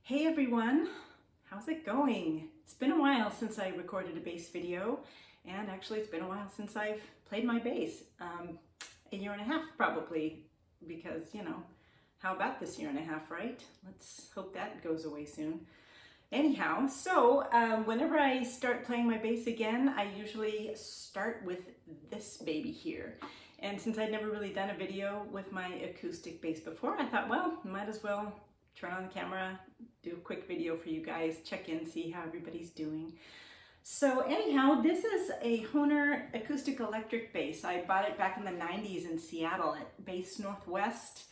Hey everyone, how's it going? It's been a while since I recorded a bass video, and actually it's been a while since I've played my bass. A year and a half probably, because how about this year and a half, right? Let's hope that goes away soon. Anyhow, so whenever I start playing my bass again, I usually start with this baby here. And since I'd never really done a video with my acoustic bass before, I thought, well, might as well turn on the camera, do a quick video for you guys, check in, see how everybody's doing. So anyhow, this is a Hohner acoustic electric bass. I bought it back in the 90s in Seattle at Bass Northwest.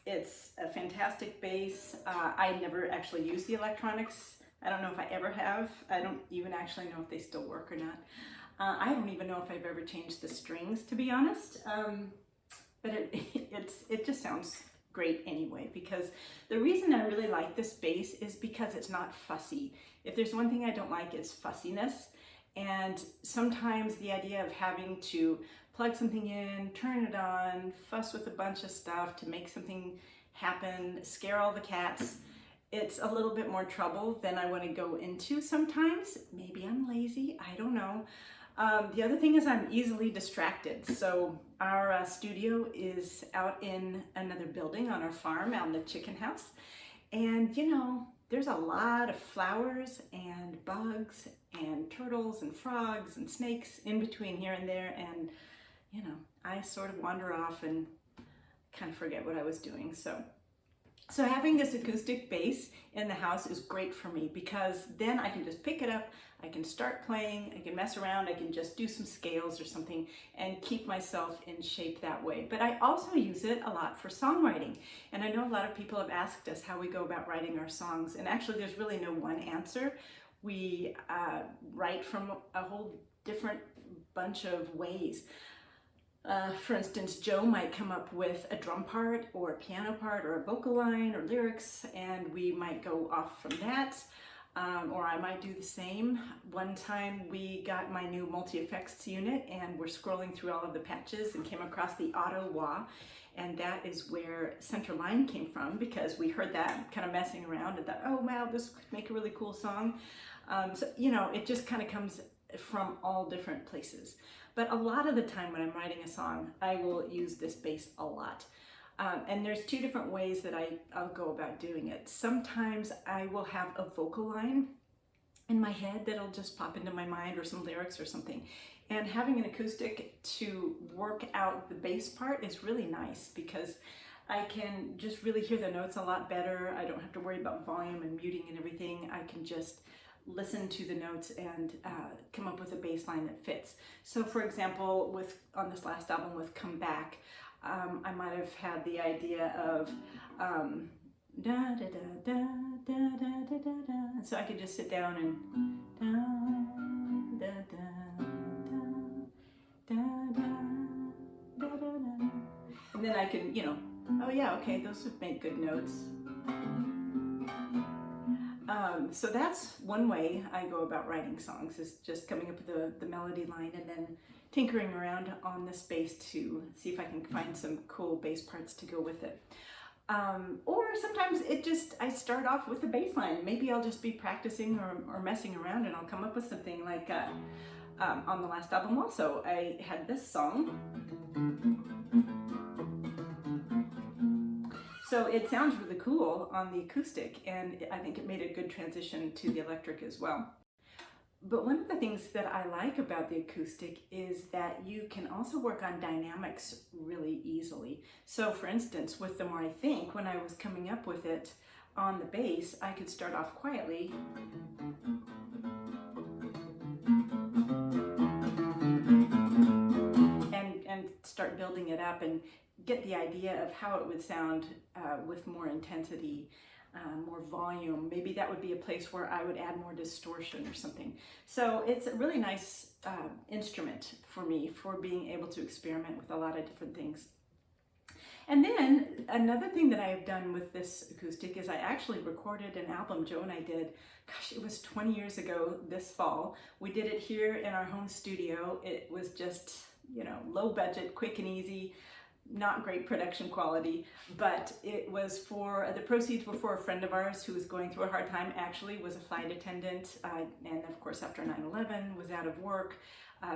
It's a fantastic bass. I never actually used the electronics. I don't know if I ever have. I don't even actually know if they still work or not. I don't even know if I've ever changed the strings, to be honest. But it just sounds great anyway, because the reason I really like this bass is because it's not fussy. If there's one thing I don't like, it's fussiness. And sometimes the idea of having to plug something in, turn it on, fuss with a bunch of stuff to make something happen, scare all the cats, it's a little bit more trouble than I want to go into sometimes. Maybe I'm lazy, I don't know. The other thing is I'm easily distracted. So our studio is out in another building on our farm, out in the chicken house. And there's a lot of flowers and bugs and turtles and frogs and snakes in between here and there. And I sort of wander off and kind of forget what I was doing. So having this acoustic bass in the house is great for me, because then I can just pick it up, I can start playing, I can mess around, I can just do some scales or something and keep myself in shape that way. But I also use it a lot for songwriting. And I know a lot of people have asked us how we go about writing our songs. And actually there's really no one answer. We write from a whole different bunch of ways. For instance, Joe might come up with a drum part or a piano part or a vocal line or lyrics, and we might go off from that, or I might do the same. One time we got my new multi-effects unit and we're scrolling through all of the patches and came across the auto wah, and that is where Center Line came from, because we heard that kind of messing around and thought, oh wow, this could make a really cool song. So it just kind of comes from all different places. But a lot of the time when I'm writing a song, I will use this bass a lot. And there's two different ways that I'll go about doing it. Sometimes I will have a vocal line in my head that'll just pop into my mind, or some lyrics or something. And having an acoustic to work out the bass part is really nice, because I can just really hear the notes a lot better. I don't have to worry about volume and muting and everything. I can just listen to the notes and come up with a bass line that fits. So for example, on this last album with Come Back, I might have had the idea of da da da da da da da da da, and so I could just sit down and da da da da da da da da, and then I can oh yeah, okay, those would make good notes. So that's one way I go about writing songs, is just coming up with the melody line and then tinkering around on this bass to see if I can find some cool bass parts to go with it. Or sometimes I start off with the bass line. Maybe I'll just be practicing or messing around and I'll come up with something like on the last album also, I had this song. So it sounds really cool on the acoustic, and I think it made a good transition to the electric as well. But one of the things that I like about the acoustic is that you can also work on dynamics really easily. So for instance, with The More I Think, when I was coming up with it on the bass, I could start off quietly. And start building it up and get the idea of how it would sound with more intensity, more volume. Maybe that would be a place where I would add more distortion or something. So it's a really nice instrument for me for being able to experiment with a lot of different things. And then another thing that I have done with this acoustic is I actually recorded an album, Joe and I did, gosh, it was 20 years ago this fall. We did it here in our home studio. It was just, low budget, quick and easy. not great production quality, but it was for, the proceeds were for a friend of ours who was going through a hard time, actually was a flight attendant, and of course after 9/11 was out of work.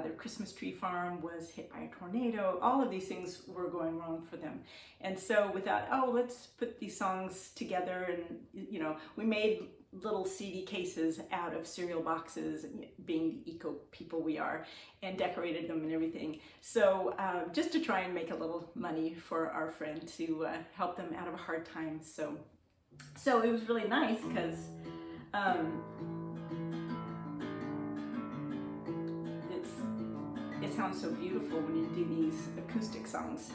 Their Christmas tree farm was hit by a tornado. All of these things were going wrong for them. And so we thought, oh, let's put these songs together, and you know, we made little CD cases out of cereal boxes, being the eco people we are, and decorated them and everything. So just to try and make a little money for our friend to help them out of a hard time. So it was really nice because it sounds so beautiful when you do these acoustic songs.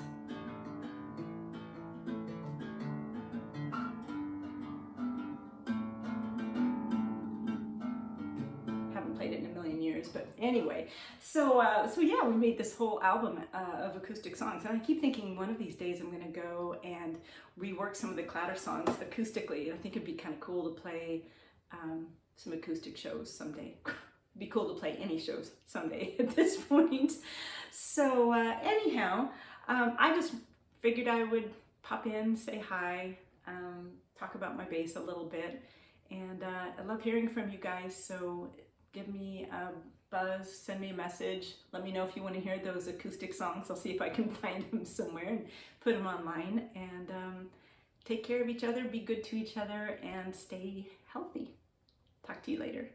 Played it in a million years, but anyway, so yeah, we made this whole album of acoustic songs, and I keep thinking one of these days I'm going to go and rework some of the Clatter songs acoustically. I think it'd be kind of cool to play some acoustic shows someday. It'd be cool to play any shows someday at this point. So anyhow, I just figured I would pop in, say hi, talk about my bass a little bit, and I love hearing from you guys, so give me a buzz, send me a message, let me know if you want to hear those acoustic songs. I'll see if I can find them somewhere and put them online. And take care of each other, be good to each other, and stay healthy. Talk to you later.